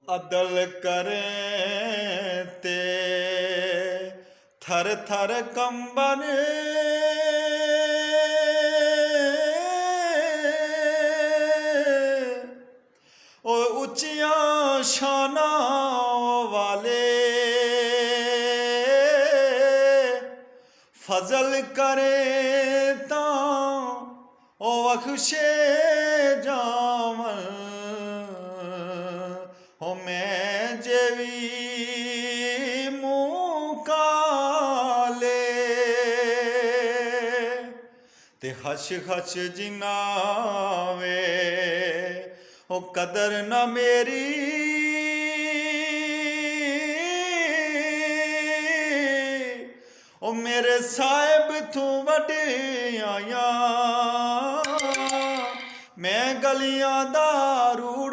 अदल करें ते थर थर कंबन ओ उच्चिया शाना वाले फजल करे ता ओ बख्शे जावन हो मैं जेवी मुँह काले ते हश हश जिनावे ओ कदर न मेरी ओ मेरे साहिब तू वडे आया मैं गलियां दा रूट